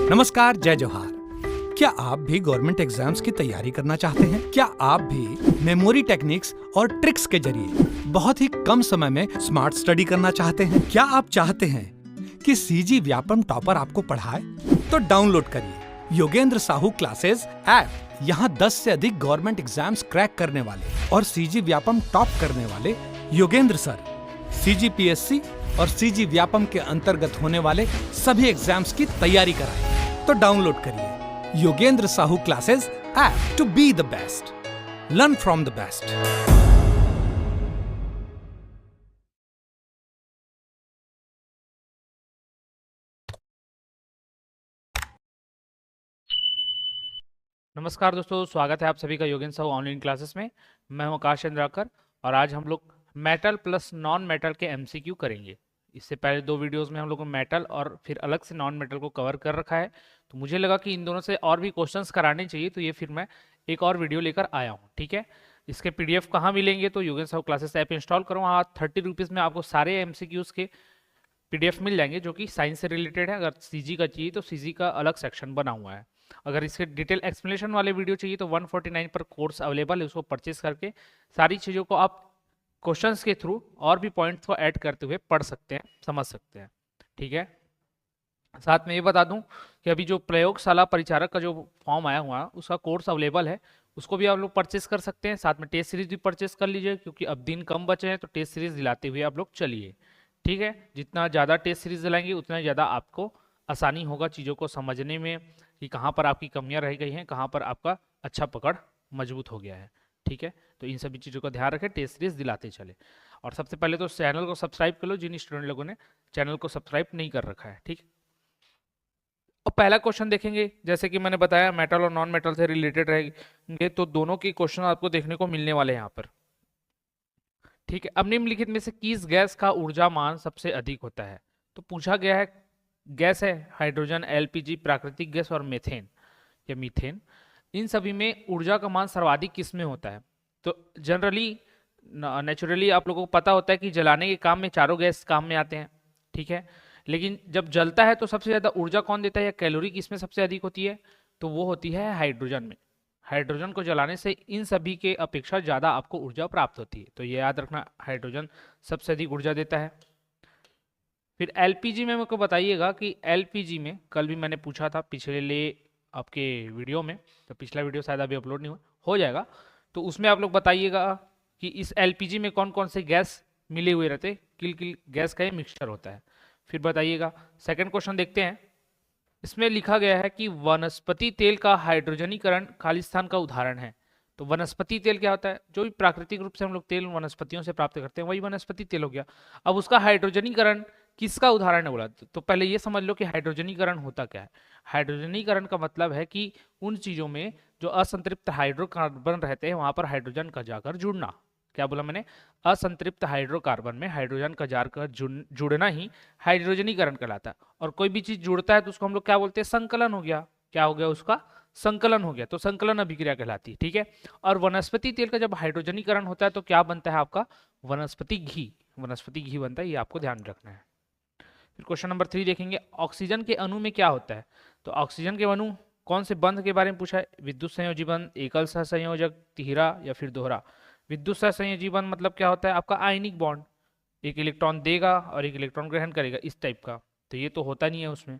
नमस्कार, जय जोहार। क्या आप भी गवर्नमेंट एग्जाम्स की तैयारी करना चाहते हैं? क्या आप भी मेमोरी टेक्निक्स और ट्रिक्स के जरिए बहुत ही कम समय में स्मार्ट स्टडी करना चाहते हैं? क्या आप चाहते हैं कि सीजी व्यापम टॉपर आपको पढ़ाए? तो डाउनलोड करिए योगेंद्र साहू क्लासेस ऐप। यहाँ 10 से अधिक गवर्नमेंट एग्जाम्स क्रैक करने वाले और सीजी व्यापम टॉप करने वाले योगेंद्र सर सीजीपीएससी और सीजी व्यापम के अंतर्गत होने वाले सभी एग्जाम्स की तैयारी कराएं। तो डाउनलोड करिए Yogendra Sahu classes app to be the best, learn from the best. नमस्कार दोस्तों, स्वागत है आप सभी का योगेंद्र साहू ऑनलाइन क्लासेस में। मैं हूं आकाश चंद्राकर और आज हम लोग मेटल प्लस नॉन मेटल के एमसीक्यू करेंगे। इससे पहले 2 वीडियोस में हम लोगों ने मेटल और फिर अलग से नॉन मेटल को कवर कर रखा है, तो मुझे लगा कि इन दोनों से और भी क्वेश्चंस कराने चाहिए, तो ये फिर मैं एक और वीडियो लेकर आया हूँ। ठीक है, इसके PDF कहाँ मिलेंगे? तो Yogendra Sahu classes app install करो, वहाँ 30 रुपीज़ में आपको सारे एमसीक्यूज के PDF मिल जाएंगे जो कि साइंस से रिलेटेड है। अगर सीजी का चाहिए तो सीजी का अलग सेक्शन बना हुआ है। अगर इसके डिटेल एक्सप्लेनेशन वाले वीडियो चाहिए तो 149 पर कोर्स अवेलेबल है, उसको परचेज करके सारी चीज़ों को आप क्वेश्चंस के थ्रू और भी पॉइंट्स को ऐड करते हुए पढ़ सकते हैं, समझ सकते हैं। ठीक है, साथ में ये बता दूं कि अभी जो प्रयोगशाला परिचारक का जो फॉर्म आया हुआ है उसका कोर्स अवेलेबल है, उसको भी आप लोग परचेस कर सकते हैं। साथ में टेस्ट सीरीज भी परचेस कर लीजिए, क्योंकि अब दिन कम बचे हैं, तो टेस्ट सीरीज दिलाते हुए आप लोग चलिए। ठीक है, जितना ज़्यादा टेस्ट सीरीज दिलाएंगे उतना ज़्यादा आपको आसानी होगा चीज़ों को समझने में कि कहाँ पर आपकी कमियाँ रह गई हैं, कहाँ पर आपका अच्छा पकड़ मजबूत हो गया है। ठीक है, तो इन सभी चीज़ों का ध्यान रखें, टेस्ट सीरीज दिलाते चले। और सबसे पहले तो चैनल को सब्सक्राइब कर लो जिन स्टूडेंट लोगों ने चैनल को सब्सक्राइब नहीं कर रखा है। ठीक है, और पहला क्वेश्चन देखेंगे, जैसे कि मैंने बताया मेटल और नॉन मेटल से रिलेटेड रहेंगे, तो दोनों के क्वेश्चन आपको देखने को मिलने वाले हैं यहाँ पर। ठीक है, अब निम्नलिखित में से किस गैस का ऊर्जा मान सबसे अधिक होता है? तो पूछा गया है, गैस है हाइड्रोजन, एलपीजी, प्राकृतिक गैस और मीथेन या मीथेन। इन सभी में ऊर्जा का मान सर्वाधिक किस में होता है? तो जनरली नेचुरली आप लोगों को पता होता है कि जलाने के काम में चारों गैस काम में आते हैं। ठीक है, लेकिन जब जलता है तो सबसे ज़्यादा ऊर्जा कौन देता है या कैलोरी किसमें सबसे अधिक होती है? तो वो होती है हाइड्रोजन में। हाइड्रोजन को जलाने से इन सभी के अपेक्षा ज़्यादा आपको ऊर्जा प्राप्त होती है, तो ये याद रखना, हाइड्रोजन सबसे अधिक ऊर्जा देता है। फिर एलपीजी में मेरे को बताइएगा कि एलपीजी में कल भी मैंने पूछा था पिछले आपके वीडियो में, तो पिछला वीडियो शायद अभी अपलोड नहीं हुआ, हो जाएगा, तो उसमें आप लोग बताइएगा कि इस एलपीजी में कौन कौन से गैस मिले हुए रहते, किल किल गैस का ये मिक्सचर होता है। फिर बताइएगा। सेकंड क्वेश्चन देखते हैं, इसमें लिखा गया है कि वनस्पति तेल का हाइड्रोजनीकरण खालिस्तान का उदाहरण है। तो वनस्पति तेल क्या होता है? जो भी प्राकृतिक रूप से हम लोग तेल वनस्पतियों से प्राप्त करते हैं वही वनस्पति तेल हो गया। अब उसका हाइड्रोजनीकरण किसका उदाहरण है बोला, तो पहले ये समझ लो कि हाइड्रोजनीकरण होता क्या है। हाइड्रोजनीकरण का मतलब है कि उन चीजों में जो असंतृप्त हाइड्रोकार्बन रहते हैं वहां पर हाइड्रोजन का जाकर जुड़ना। क्या बोला मैंने? असंतृप्त हाइड्रोकार्बन में हाइड्रोजन का जाकर जुड़ना ही हाइड्रोजनीकरण कहलाता है। और कोई भी चीज जुड़ता है तो उसको हम लोग क्या बोलते हैं? संकलन हो गया। क्या हो गया? उसका संकलन हो गया, तो संकलन अभिक्रिया कहलाती है। ठीक है, और वनस्पति तेल का जब हाइड्रोजनीकरण होता है तो क्या बनता है आपका? वनस्पति घी। वनस्पति घी बनता है, ये आपको ध्यान रखना है। फिर क्वेश्चन नंबर 3 देखेंगे, ऑक्सीजन के अणु में क्या होता है? तो ऑक्सीजन के अणु कौन से बंध के बारे में पूछा है? विद्युत संयोजी बंध, एकल सहसंयोजक, तिहरा या फिर दोहरा। विद्युत सहसंयोजी बंध मतलब क्या होता है? आपका आयनिक बॉन्ड, एक इलेक्ट्रॉन देगा और एक इलेक्ट्रॉन ग्रहण करेगा, इस टाइप का। तो ये तो होता नहीं है उसमें,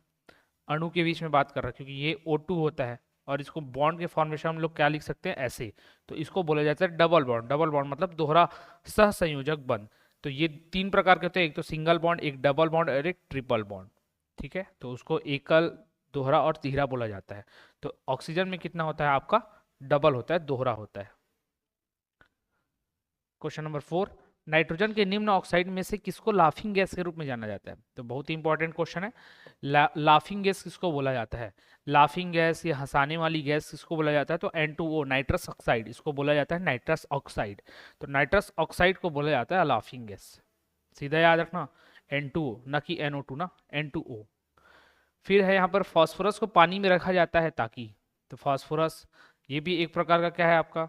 अणु के बीच में बात कर रहा है, क्योंकि ये O2 होता है और इसको बॉन्ड के फॉर्मेशन हम लोग क्या लिख सकते हैं? ऐसे। तो इसको बोला जाता है डबल बॉन्ड। डबल बॉन्ड मतलब दोहरा सहसंयोजक बंध। तो ये 3 प्रकार के होते हैं, एक तो सिंगल बॉन्ड, एक डबल बॉन्ड और एक ट्रिपल बॉन्ड। ठीक है, तो उसको एकल, दोहरा और तिहरा बोला जाता है। तो ऑक्सीजन में कितना होता है आपका? डबल होता है, दोहरा होता है। क्वेश्चन नंबर 4, नाइट्रोजन के निम्न ऑक्साइड में से किसको लाफिंग गैस के रूप में जाना जाता है? तो बहुत ही इंपॉर्टेंट क्वेश्चन है। लाफिंग गैस किसको बोला जाता है? लाफिंग गैस या हंसाने वाली गैस किसको बोला जाता है? तो N2O, नाइट्रस ऑक्साइड, इसको बोला जाता है नाइट्रस ऑक्साइड। तो नाइट्रस ऑक्साइड को बोला जाता है लाफिंग गैस। सीधा याद रखना, N2O ना कि NO2 ना, N2O। फिर है यहाँ पर फॉस्फोरस को पानी में रखा जाता है ताकि, तो फॉस्फोरस ये भी एक प्रकार का क्या है आपका?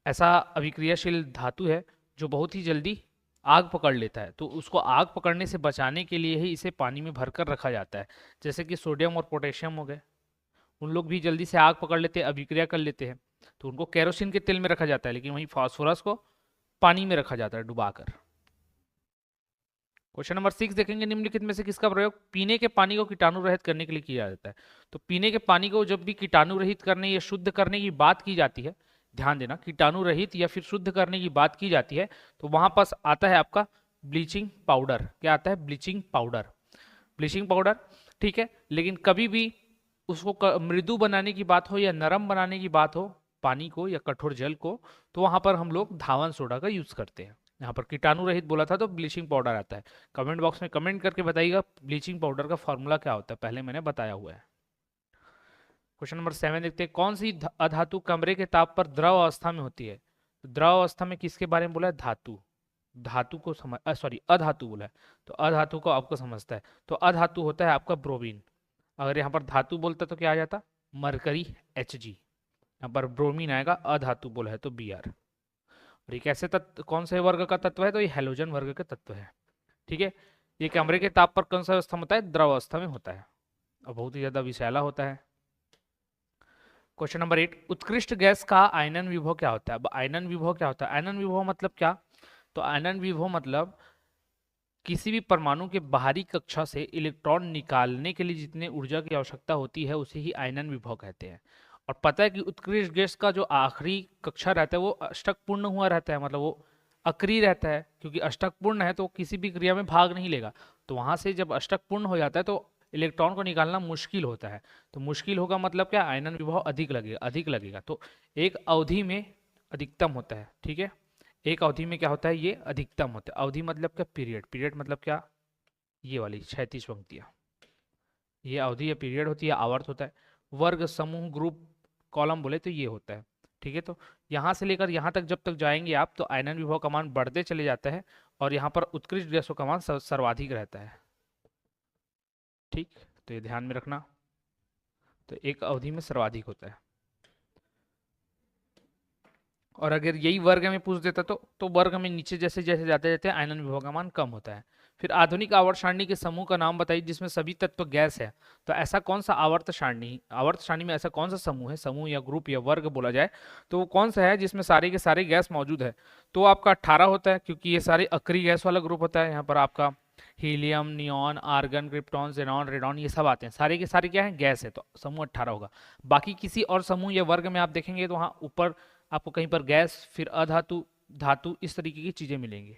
ऐसा अभिक्रियाशील धातु है जो बहुत ही जल्दी आग पकड़ लेता है, तो उसको आग पकड़ने से बचाने के लिए ही इसे पानी में भरकर रखा जाता है। जैसे कि सोडियम और पोटेशियम हो गए, उन लोग भी जल्दी से आग पकड़ लेते हैं, अभिक्रिया कर लेते हैं, तो उनको केरोसिन के तेल में रखा जाता है, लेकिन वहीं फास्फोरस को पानी में रखा जाता है डुबाकर। क्वेश्चन नंबर 6 देखेंगे, निम्नलिखित में से किसका प्रयोग पीने के पानी को कीटाणु रहित करने के लिए किया जाता है। तो पीने के पानी को जब भी कीटाणु रहित करने या शुद्ध करने की बात की जाती है, ध्यान देना, कीटाणु रहित या फिर शुद्ध करने की बात की जाती है, तो वहां पास आता है आपका ब्लीचिंग पाउडर। क्या आता है? Bleaching powder. ब्लीचिंग पाउडर, ठीक है। लेकिन कभी भी उसको मृदु बनाने की बात हो या नरम बनाने की बात हो, पानी को या कठोर जल को, तो वहां पर हम लोग धावन सोडा का यूज करते हैं। यहाँ पर कीटाणु रहित बोला था तो ब्लीचिंग पाउडर आता है। कमेंट बॉक्स में कमेंट करके बताइएगा ब्लीचिंग पाउडर का फॉर्मूला क्या होता है, पहले मैंने बताया हुआ है। क्वेश्चन नंबर 7 देखते हैं, कौन सी अधातु कमरे के ताप पर द्रव अवस्था में होती है। तो द्रव अवस्था में किसके बारे में बोला है? धातु। धातु को समझ, सॉरी, अधातु बोला है, तो अधातु को आपको समझता है। तो अधातु होता है आपका ब्रोमीन। अगर यहाँ पर धातु बोलता तो क्या आ जाता? Mercury, Hg। यहाँ पर ब्रोमीन आएगा, अधातु बोला है तो Br। और ये कैसे तत्व, कौन से वर्ग का तत्व है? तो ये हैलोजन वर्ग का तत्व है, ठीक है। ये कमरे के ताप पर कौन सा अवस्था में होता है? द्रव अवस्था में होता है, और बहुत ही ज्यादा विषैला होता है। क्वेश्चन नंबर 8, उत्कृष्ट गैस का आयनन विभव क्या होता है। अब आयनन विभव क्या होता है? आयनन विभव मतलब क्या? तो आयनन विभव मतलब किसी भी परमाणु के बाहरी कक्षा से इलेक्ट्रॉन निकालने के लिए जितने ऊर्जा की आवश्यकता होती है उसे ही आयनन विभव कहते हैं। और पता है कि उत्कृष्ट गैस का जो आखिरी कक्षा रहता है वो अष्टक पूर्ण हुआ रहता है, मतलब वो अक्रिय रहता है, क्योंकि अष्टक पूर्ण है तो किसी भी क्रिया में भाग नहीं लेगा। तो वहां से जब अष्टक पूर्ण हो जाता है तो इलेक्ट्रॉन को निकालना मुश्किल होता है। तो मुश्किल होगा मतलब क्या? आयनन विभव अधिक लगेगा, अधिक लगेगा। तो एक अवधि में अधिकतम होता है, ठीक है। एक अवधि में क्या होता है? ये अधिकतम होता है। अवधि मतलब क्या? पीरियड। पीरियड मतलब क्या? ये वाली 36 पंक्तियां, ये अवधि या पीरियड होती है, आवर्त होता है। वर्ग, समूह, ग्रुप, कॉलम बोले तो ये होता है, ठीक है। तो यहाँ से लेकर यहाँ तक जब तक जाएंगे आप तो आयनन विभव का मान बढ़ते चले जाता है, और यहाँ पर उत्कृष्ट गैसों का मान सर्वाधिक रहता है, ठीक। तो ये ध्यान में रखना, तो एक अवधि में सर्वाधिक होता है। और अगर यही वर्ग में पूछ देता तो वर्ग में नीचे जैसे जैसे जाते जाते आयनन विभव का मान कम होता है। फिर आधुनिक आवर्त सारणी के समूह का नाम बताइए जिसमें सभी तत्व गैस है। तो ऐसा कौन सा आवर्त सारणी में ऐसा कौन सा समूह है, समूह या ग्रुप या वर्ग बोला जाए तो वो कौन सा है जिसमें सारे के सारे गैस मौजूद है? तो आपका 18 होता है, क्योंकि ये सारे अक्रिय गैस वाला ग्रुप होता है। यहाँ पर आपका helium, neon, argon, krypton, xenon, radon, ये सब आते हैं, सारे के सारे क्या है? गैस है। तो समूह 18 होगा। बाकी किसी और समूह या वर्ग में आप देखेंगे तो वहाँ ऊपर आपको कहीं पर गैस, फिर अधातु, धातु, इस तरीके की चीजें मिलेंगी।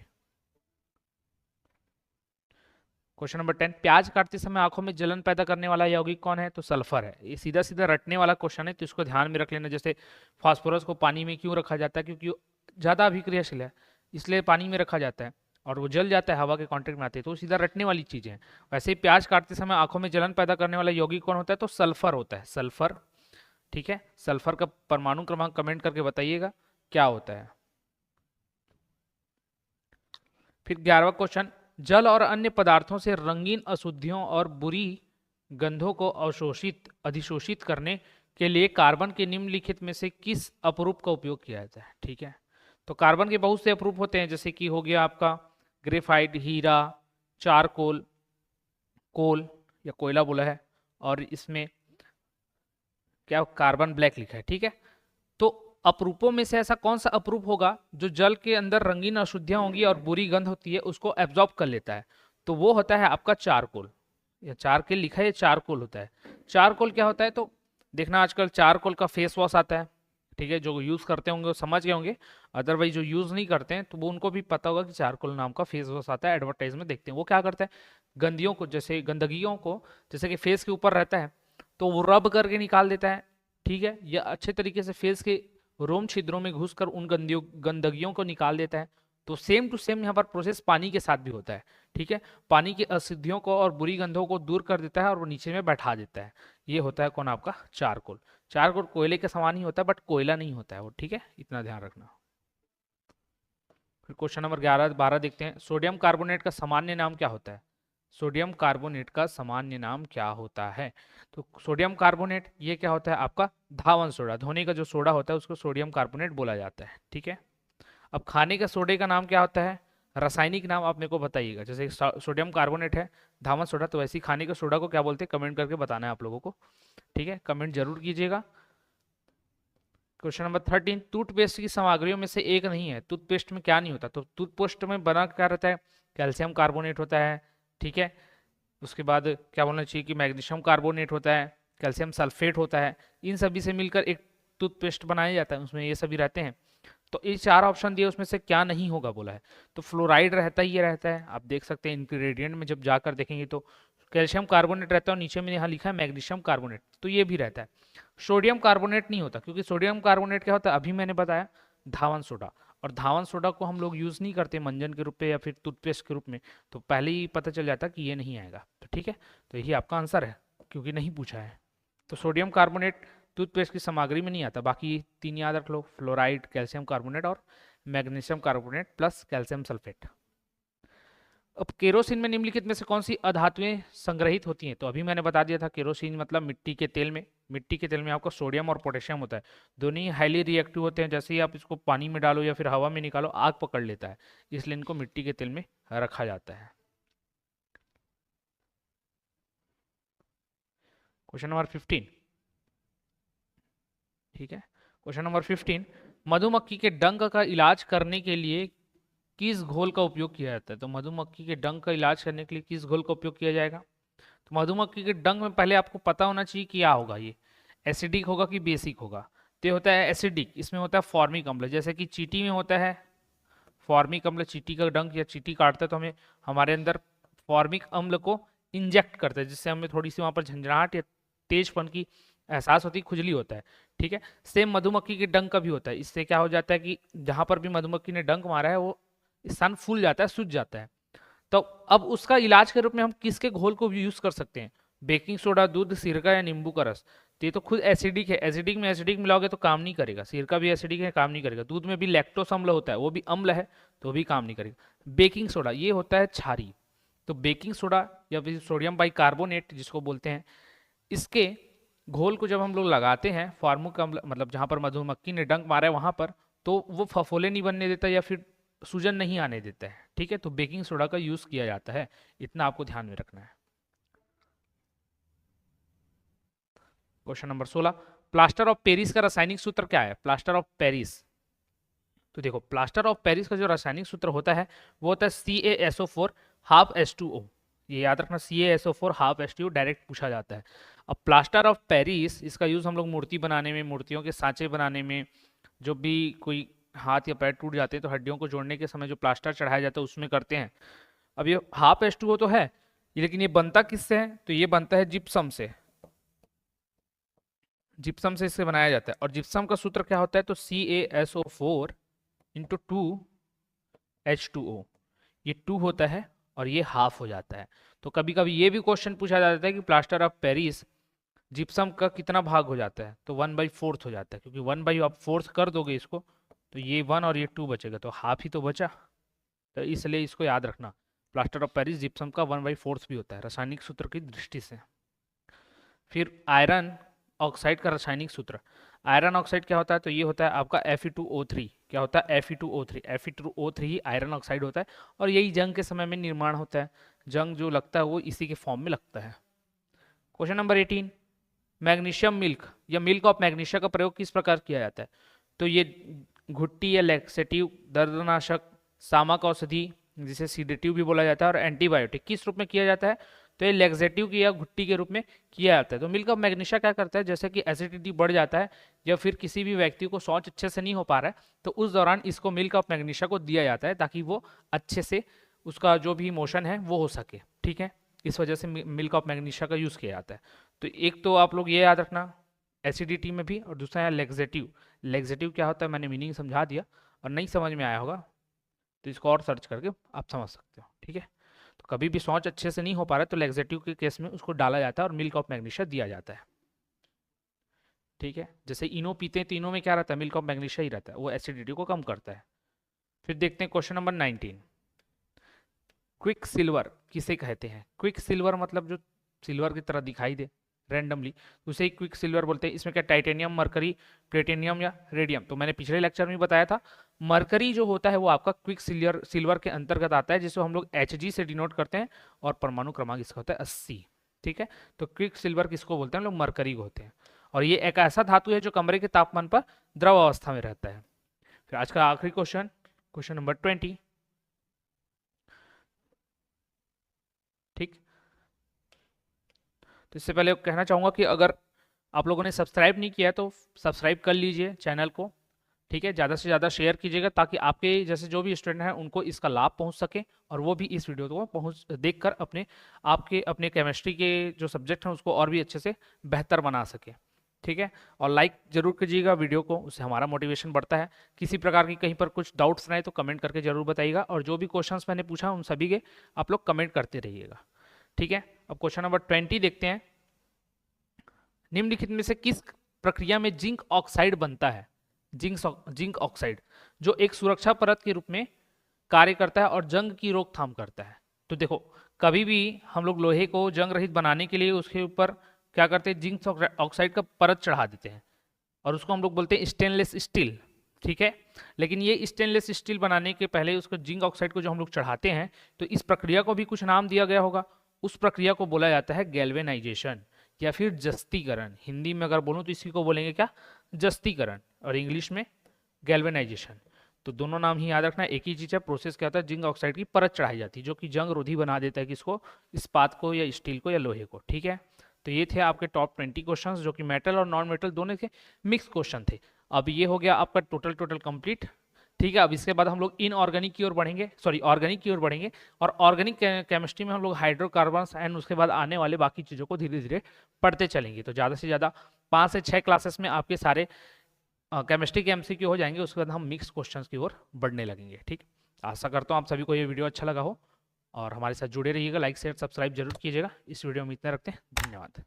क्वेश्चन नंबर 10, प्याज काटते समय आंखों में जलन पैदा करने वाला यौगिक कौन है? तो सल्फर है। ये सीधा सीधा रटने वाला क्वेश्चन है, तो इसको ध्यान में रख लेना। जैसे फास्फोरस को पानी में क्यों रखा जाता है? क्योंकि ज्यादा अभिक्रियाशील है, इसलिए पानी में रखा जाता है, और वो जल जाता है हवा के कांटेक्ट में आते हैं, तो सीधा रटने वाली चीजें हैं। वैसे ही प्याज काटते समय आंखों में जलन पैदा करने वाला यौगिक कौन होता है? तो सल्फर होता है, सल्फर, ठीक है। सल्फर का परमाणु क्रमांक कमेंट करके बताइएगा क्या होता है। फिर 11वां क्वेश्चन, जल और अन्य पदार्थों से रंगीन अशुद्धियों और बुरी गंधों को अधिशोषित करने के लिए कार्बन के निम्नलिखित में से किस अपरूप का उपयोग किया जाता है? ठीक है, तो कार्बन के बहुत से अपरूप होते हैं, जैसे कि हो गया आपका ग्रेफाइट, हीरा, चारकोल, कोल या कोयला बोला है, और इसमें क्या कार्बन ब्लैक लिखा है, ठीक है। तो अपरूपों में से ऐसा कौन सा अपरूप होगा जो जल के अंदर रंगीन अशुद्धियां होंगी और बुरी गंध होती है उसको एब्जॉर्ब कर लेता है? तो वो होता है आपका चारकोल, या चारकोल लिखा है, चारकोल होता है। चारकोल क्या होता है? तो देखना आजकल चारकोल का फेस वॉश आता है, ठीक है, जो यूज करते होंगे वो समझ गए होंगे, अदरवाइज जो यूज नहीं करते हैं तो वो उनको भी पता होगा कि चारकोल नाम का फेस वॉश आता है, एडवर्टाइज में देखते हैं। वो क्या करता है, गंदियों को, जैसे गंदगियों को, जैसे कि फेस के ऊपर रहता है तो वो रब करके निकाल देता है, ठीक है, या अच्छे तरीके से फेस के रोम छिद्रों में घुसकर उन गंदगियों को निकाल देता है। तो सेम टू सेम यहाँ पर प्रोसेस पानी के साथ भी होता है, ठीक है। पानी की अशुद्धियों को और बुरी गंधों को दूर कर देता है और वो नीचे में बैठा देता है। ये होता है कौन? आपका चारकोल। चारकोल कोयले के समान ही होता है, बट कोयला नहीं होता है वो, ठीक है, इतना ध्यान रखना। फिर क्वेश्चन नंबर 11-12 देखते हैं, सोडियम कार्बोनेट का सामान्य नाम क्या होता है? सोडियम कार्बोनेट का सामान्य नाम क्या होता है? तो सोडियम कार्बोनेट ये क्या होता है? आपका धावन सोडा, धोने का जो सोडा होता है उसको सोडियम कार्बोनेट बोला जाता है, ठीक है। अब खाने का सोडे का नाम क्या होता है? रासायनिक नाम आप मेरे को बताइएगा, जैसे सोडियम कार्बोनेट है धावन सोडा, तो वैसे ही खाने के सोडा को क्या बोलते हैं कमेंट करके बताना है आप लोगों को, ठीक है, कमेंट जरूर कीजिएगा। क्वेश्चन नंबर 13, टूथपेस्ट की सामग्रियों में से एक नहीं है, टूथपेस्ट में क्या नहीं होता, तो टूथपेस्ट में बना क्या रहता है, कैल्शियम कार्बोनेट होता है, ठीक है। उसके बाद क्या बोलना चाहिए कि मैग्नीशियम कार्बोनेट होता है, कैल्शियम सल्फेट होता है, इन सभी से मिलकर एक टूथपेस्ट बनाया जाता है, उसमें ये सभी रहते हैं। तो ये 4 ऑप्शन दिए, उसमें से क्या नहीं होगा बोला है, तो फ्लोराइड रहता ही ये रहता है, आप देख सकते हैं इंग्रेडिएंट में जब जाकर देखेंगे तो कैल्शियम कार्बोनेट रहता है और नीचे में यहाँ लिखा है मैग्नीशियम कार्बोनेट, तो ये भी रहता है। सोडियम कार्बोनेट नहीं होता, क्योंकि सोडियम कार्बोनेट क्या होता है अभी मैंने बताया, धावन सोडा, और धावन सोडा को हम लोग यूज़ नहीं करते मंजन के रूप में या फिर टूथपेस्ट के रूप में, तो पहले ही पता चल जाता कि ये नहीं आएगा, तो ठीक है, तो यही आपका आंसर है, क्योंकि नहीं पूछा है। तो सोडियम कार्बोनेट टूथपेस्ट की सामग्री में नहीं आता, बाकी 3 याद रख लो, फ्लोराइड, कैल्शियम कार्बोनेट और magnesium carbonate plus calcium sulphate. अब केरोसिन में निम्नलिखित में से कौन सी अधातुएं संग्रहित होती हैं, तो अभी मैंने बता दिया था केरोसिन मतलब मिट्टी के तेल में, मिट्टी के तेल में आपका सोडियम और पोटेशियम होता है, दोनों ही हाईली रिएक्टिव होते हैं, जैसे ही आप इसको पानी में डालो या फिर हवा में निकालो आग पकड़ लेता है, इसलिए इनको मिट्टी के तेल में रखा जाता है। क्वेश्चन नंबर 15, ठीक है, क्वेश्चन नंबर 15, मधुमक्खी के डंक का इलाज करने के लिए किस घोल का उपयोग किया जाता है, तो मधुमक्खी के डंक का इलाज करने के लिए किस घोल का उपयोग किया जाएगा, तो मधुमक्खी के डंक में पहले आपको पता होना चाहिए कि क्या होगा, ये एसिडिक होगा कि बेसिक होगा, तो ये होता है एसिडिक, इसमें होता है फॉर्मिक अम्ल, जैसे कि चींटी में होता है फॉर्मिक अम्ल, चींटी का डंक या चींटी काटता है तो हमें हमारे अंदर फॉर्मिक अम्ल को इंजेक्ट करते हैं, जिससे हमें थोड़ी सी वहाँ पर झंझनाहट या तेजपन की एहसास होती है, खुजली होता है, ठीक है। सेम मधुमक्खी के डंक का भी होता है, इससे क्या हो जाता है कि जहाँ पर भी मधुमक्खी ने डंक मारा है वो स्थान फूल जाता है, सूज जाता है। तो अब उसका इलाज के रूप में हम किसके घोल को यूज कर सकते हैं, बेकिंग सोडा, दूध, सिरका या नींबू का रस, तो ये तो खुद एसिडिक है, एसिडिक में एसिडिक मिलाओगे तो काम नहीं करेगा, सिरका भी एसिडिक है काम नहीं करेगा, दूध में भी लैक्टोस अम्ल होता है वो भी अम्ल है तो भी काम नहीं करेगा। बेकिंग सोडा ये होता है क्षारी, तो बेकिंग सोडा या फिर सोडियम बाइकार्बोनेट जिसको बोलते हैं, इसके घोल को जब हम लोग लगाते हैं फॉर्मिक अम्ल मतलब जहाँ पर मधुमक्खी ने डंक मारा है वहां पर, तो वो फफोले नहीं बनने देता या फिर सूजन नहीं आने देता है, ठीक है, तो बेकिंग सोडा का यूज किया जाता है, इतना आपको ध्यान में रखना है। Question number 16, plaster of Paris का रासायनिक सूत्र क्या है, प्लास्टर ऑफ पेरिस, तो देखो प्लास्टर ऑफ पेरिस का जो रासायनिक सूत्र होता है वो होता है CaSO4 हाफ H2O, ये याद रखना CaSO4 हाफ H2O डायरेक्ट पूछा जाता है। अब प्लास्टर ऑफ पेरिस इसका यूज हम लोग मूर्ति बनाने में, मूर्तियों के सांचे बनाने में, जो भी कोई हाथ या पैर टूट जाते हैं तो हड्डियों को जोड़ने के समय जो प्लास्टर चढ़ाया जाता है उसमें करते हैं। अब ये हाफ H2O तो है, लेकिन ये बनता किससे है, तो ये बनता है जिप्सम से, जिप्सम से इससे बनाया जाता है, और जिप्सम का सूत्र क्या होता है, तो CaSO4 इंटू 2H2O, ये 2 होता है और ये हाफ हो जाता है। तो कभी कभी ये भी क्वेश्चन पूछा जाता है कि प्लास्टर ऑफ पेरिस जिप्सम का कितना भाग हो जाता है, तो 1/4 हो जाता है, क्योंकि 1/4 कर दोगे इसको तो ये 1 और ये 2 बचेगा, तो हाफ ही तो बचा, तो इसलिए इसको याद रखना, प्लास्टर ऑफ पेरिस जिप्सम का 1/4 भी होता है रासायनिक सूत्र की दृष्टि से। फिर आयरन ऑक्साइड का रासायनिक सूत्र, आयरन ऑक्साइड क्या होता है, तो ये होता है आपका Fe2O3, क्या होता है Fe2O3, Fe2O3 ही आयरन ऑक्साइड होता है, और यही जंग के समय में निर्माण होता है, जंग जो लगता है वो इसी के फॉर्म में लगता है। क्वेश्चन नंबर 18, मैग्नीशियम मिल्क या मिल्क ऑफ मैग्नीशिया का प्रयोग किस प्रकार किया जाता है, तो ये घुट्टी या लैक्सेटिव, दर्दनाशक, सामक औषधि जिसे सीडेटिव भी बोला जाता है, और एंटीबायोटिक किस रूप में किया जाता है, तो ये लैक्सेटिव की या घुट्टी के रूप में किया जाता है। तो मिल्क ऑफ मैग्नीशिया क्या करता है, जैसे कि एसिडिटी बढ़ जाता है या फिर किसी भी व्यक्ति को शौच अच्छे से नहीं हो पा रहा है, तो उस दौरान इसको मिल्क ऑफ मैग्नीशिया को दिया जाता है ताकि वो अच्छे से उसका जो भी मोशन है वो हो सके, ठीक है, इस वजह से मिल्क ऑफ मैग्नीशिया का यूज़ किया जाता है। तो एक तो आप लोग ये याद रखना एसिडिटी में भी, और दूसरा है लैक्सेटिव, लैक्सेटिव क्या होता है मैंने मीनिंग समझा दिया, और नहीं समझ में आया होगा तो इसको और सर्च करके आप समझ सकते हो, ठीक है। तो कभी भी शौच अच्छे से नहीं हो पा रहा है तो लैक्सेटिव के केस में उसको डाला जाता है और मिल्क ऑफ मैग्नीशिया दिया जाता है, ठीक है। जैसे इनो पीते हैं तो इनो में क्या रहता है, मिल्क ऑफ मैग्नीशिया ही रहता है, वो एसिडिटी को कम करता है। फिर देखते हैं क्वेश्चन नंबर 19, क्विक सिल्वर किसे कहते हैं, क्विक सिल्वर मतलब जो सिल्वर की तरह दिखाई दे, रैंडमली, तो उसे क्विक सिल्वर बोलते हैं। इसमें क्या टाइटेनियम, मरकरी, प्लेटिनियम या रेडियम, तो मैंने पिछले लेक्चर में बताया था मरकरी जो होता है वो आपका क्विक सिल्वर के अंतर्गत आता है, जिसको हम लोग Hg से डिनोट करते हैं, और परमाणु क्रमांक इसका होता है 80। ठीक है, तो क्विक सिल्वर किसको बोलते हैं, हम लोग मरकरी को होते हैं। और ये एक ऐसा धातु है जो कमरे के तापमान पर द्रव अवस्था में रहता है। फिर आज का आखिरी क्वेश्चन, क्वेश्चन नंबर 20। ठीक, तो इससे पहले कहना चाहूंगा कि अगर आप लोगों ने सब्सक्राइब नहीं किया है तो सब्सक्राइब कर लीजिए चैनल को। ठीक है, ज़्यादा से ज़्यादा शेयर कीजिएगा ताकि आपके जैसे जो भी स्टूडेंट हैं उनको इसका लाभ पहुंच सके, और वो भी इस वीडियो को देखकर अपने केमिस्ट्री के जो सब्जेक्ट हैं उसको और भी अच्छे से बेहतर बना सके। ठीक है, और लाइक जरूर कीजिएगा वीडियो को, उससे हमारा मोटिवेशन बढ़ता है। किसी प्रकार की कहीं पर कुछ डाउट्स रहे तो कमेंट करके जरूर बताइएगा, और जो भी क्वेश्चंस मैंने पूछा उन सभी के आप लोग कमेंट करते रहिएगा। ठीक है, अब क्वेश्चन नंबर 20 देखते हैं। निम्नलिखित में से किस प्रक्रिया में जिंक ऑक्साइड बनता है? जिंक ऑक्साइड जो एक सुरक्षा परत के रूप में कार्य करता है और जंग की रोकथाम करता है। तो देखो, कभी भी हम लोग लोहे को जंग रहित बनाने के लिए उसके ऊपर क्या करते हैं, जिंक ऑक्साइड का परत चढ़ा देते हैं, और उसको हम लोग बोलते हैं स्टेनलेस स्टील। ठीक है, लेकिन ये स्टेनलेस स्टील बनाने के पहले उसको जिंक ऑक्साइड को जो हम लोग चढ़ाते हैं, तो इस प्रक्रिया को भी कुछ नाम दिया गया होगा। उस प्रक्रिया को बोला जाता है गैल्वेनाइजेशन या फिर जस्तीकरण। हिंदी में अगर बोलूं तो इसी को बोलेंगे क्या, जस्तीकरण, और इंग्लिश में गैल्वेनाइजेशन। तो दोनों नाम ही याद रखना, एक ही चीज है। प्रोसेस क्या होता है, जिंक ऑक्साइड की परत चढ़ाई जाती है जो कि जंग रोधी बना देता है किसको, इस्पात को या स्टील को या लोहे को। ठीक है, तो ये थे आपके टॉप 20 क्वेश्चंस जो कि मेटल और नॉन मेटल दोनों के मिक्स क्वेश्चन थे। अब ये हो गया आपका टोटल कंप्लीट। ठीक है, अब इसके बाद हम लोग इनऑर्गेनिक की ओर बढ़ेंगे, ऑर्गेनिक की ओर बढ़ेंगे, और ऑर्गेनिक केमिस्ट्री में हम लोग हाइड्रोकार्बन्स एंड उसके बाद आने वाले बाकी चीज़ों को धीरे धीरे पढ़ते चलेंगे। तो ज़्यादा से ज़्यादा 5 से 6 क्लासेस में आपके सारे केमिस्ट्री के MCQ हो जाएंगे, उसके बाद हम मिक्स क्वेश्चंस की ओर बढ़ने लगेंगे। ठीक, आशा करता हूँ आप सभी को ये वीडियो अच्छा लगा हो, और हमारे साथ जुड़े रहिएगा, लाइक शेयर सब्सक्राइब जरूर कीजिएगा। इस वीडियो में इतना रखते हैं, धन्यवाद।